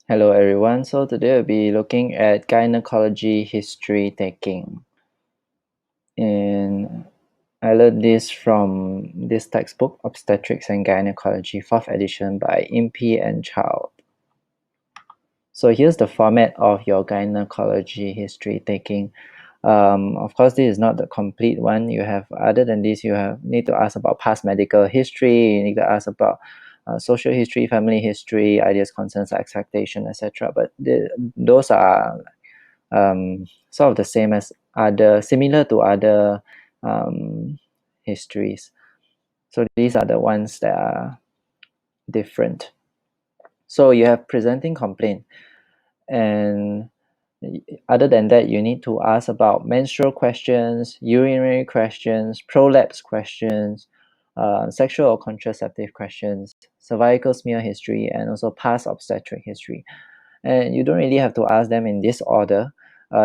Hello everyone, so today we'll be looking at gynecology history taking. And I learned this from this textbook, Obstetrics and Gynaecology, 4th edition by Impey and Child. So here's the format of your gynecology history taking. Of course, this is not the complete one. You have, other than this, need to ask about past medical history. You need to ask about social history, family history, ideas, concerns, expectation, etc. But those are sort of the same as similar to other histories. So these are the ones that are different. So you have presenting complaint, and other than that, you need to ask about menstrual questions, urinary questions, prolapse questions, sexual or contraceptive questions, cervical smear history, and also past obstetric history. And you don't really have to ask them in this order.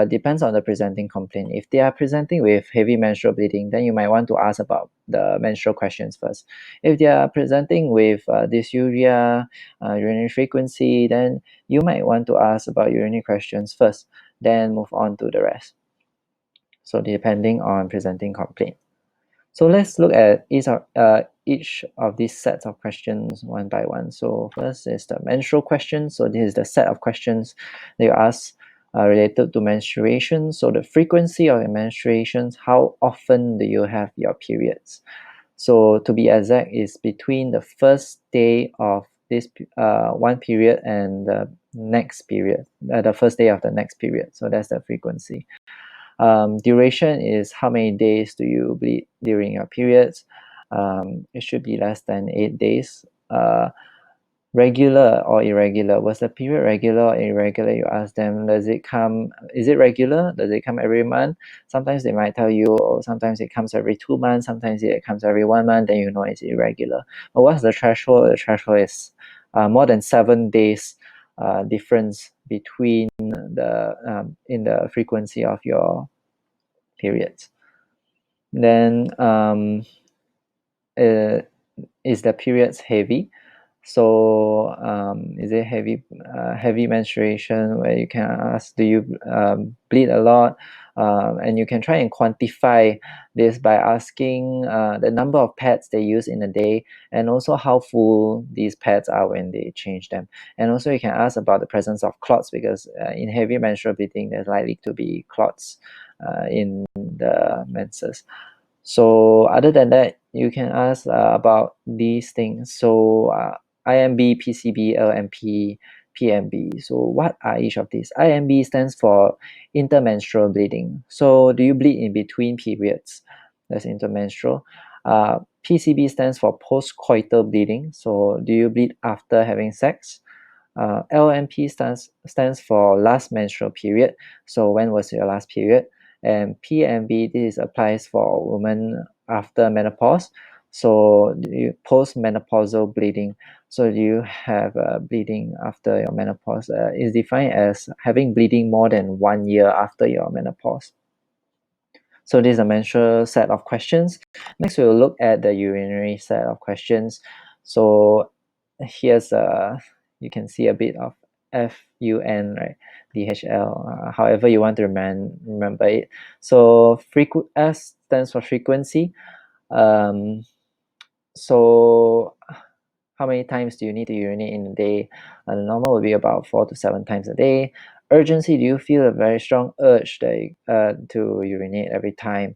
Depends on the presenting complaint. If they are presenting with heavy menstrual bleeding, then you might want to ask about the menstrual questions first. If they are presenting with dysuria, urinary frequency, then you might want to ask about urinary questions first, then move on to the rest. So depending on presenting complaint. So let's look at each of these sets of questions one by one. So first is the menstrual question. So this is the set of questions that you ask related to menstruation. So the frequency of your menstruations, how often do you have your periods? So to be exact, is between the first day of this one period and the next period, the first day of the next period. So that's the frequency. Duration is how many days do you bleed during your periods. It should be less than 8 days. Regular or irregular, was the period regular or irregular? You ask them, is it regular, does it come every month? Sometimes they might tell you, or sometimes it comes every 2 months, sometimes it comes every 1 month, then you know it's irregular. But what's the threshold? The threshold is more than 7 days difference between in the frequency of your periods. Then is the periods heavy? So is it heavy menstruation, where you can ask, do you bleed a lot? And you can try and quantify this by asking the number of pads they use in a day, and also how full these pads are when they change them. And also you can ask about the presence of clots, because in heavy menstrual bleeding there's likely to be clots in the menses. So other than that, you can ask about these things. So IMB, PCB, LMP, PMB. So what are each of these? IMB stands for intermenstrual bleeding. So do you bleed in between periods? That's intermenstrual. PCB stands for postcoital bleeding. So do you bleed after having sex? LMP stands for last menstrual period. So when was your last period? And PMB, this applies for women after menopause. So post-menopausal bleeding. So you have bleeding after your menopause. Is defined as having bleeding more than 1 year after your menopause. So this is a menstrual set of questions. Next, we'll look at the urinary set of questions. So here's you can see a bit of FUN, right? DHL, however you want to remember it. So S stands for frequency. So how many times do you need to urinate in a day? The normal would be about 4 to 7 times a day. Urgency, do you feel a very strong urge to urinate every time?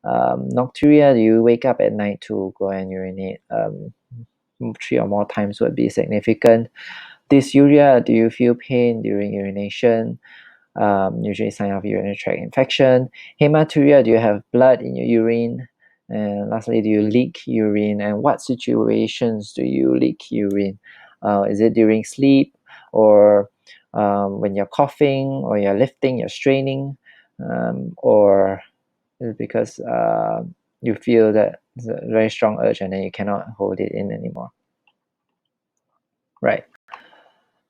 Nocturia, do you wake up at night to go and urinate? 3 or more times would be significant. Dysuria, do you feel pain during urination? Usually sign of urinary tract infection. Haematuria, do you have blood in your urine? And lastly, do you leak urine? And what situations do you leak urine? Is it during sleep, or when you're coughing, or you're lifting, you're straining, or is it because you feel that it's a very strong urge and then you cannot hold it in anymore? Right.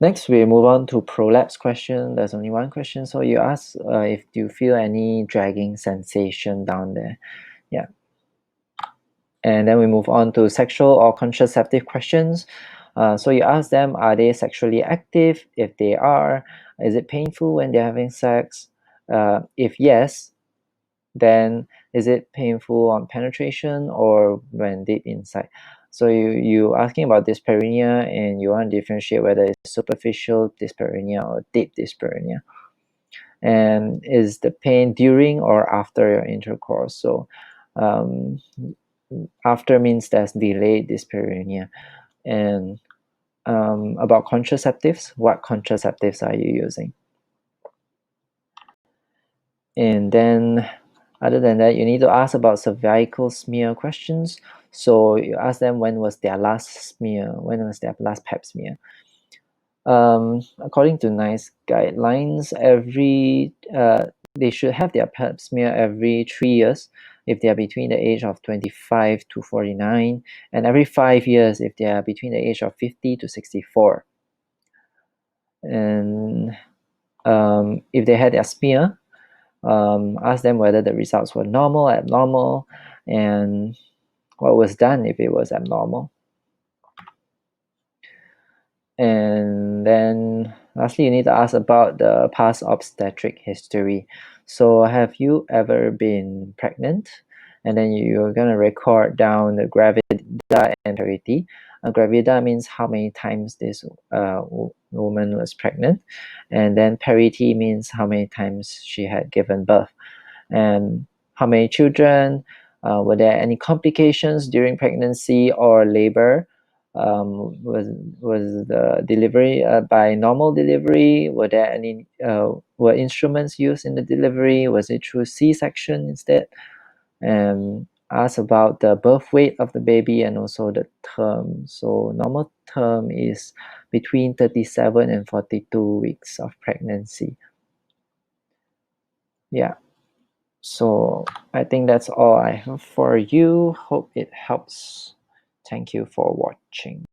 Next, we move on to prolapse question. There's only one question. So you ask if you feel any dragging sensation down there. Yeah. And then we move on to sexual or contraceptive questions. So you ask them, are they sexually active? If they are, is it painful when they're having sex? If yes, then is it painful on penetration or when deep inside? So you asking about dyspareunia, and you want to differentiate whether it's superficial dyspareunia or deep dyspareunia. And is the pain during or after your intercourse? So um, after means there's delayed dyspareunia. And about contraceptives, what contraceptives are you using? And then other than that, you need to ask about cervical smear questions. So you ask them when was their last smear, when was their last pap smear. According to NICE guidelines, they should have their pap smear every 3 years if they are between the age of 25 to 49, and every 5 years if they are between the age of 50 to 64. And if they had their smear, ask them whether the results were normal, abnormal, and what was done if it was abnormal. And then lastly, you need to ask about the past obstetric history. So have you ever been pregnant? And then you're going to record down the gravida and parity. Gravida means how many times this woman was pregnant, and then parity means how many times she had given birth, and how many children, were there any complications during pregnancy or labor, was the delivery by normal delivery, were there any were instruments used in the delivery, was it through C-section instead, and ask about the birth weight of the baby and also the term. So normal term is between 37 and 42 weeks of pregnancy. Yeah. So I think that's all I have for you. Hope it helps. Thank you for watching.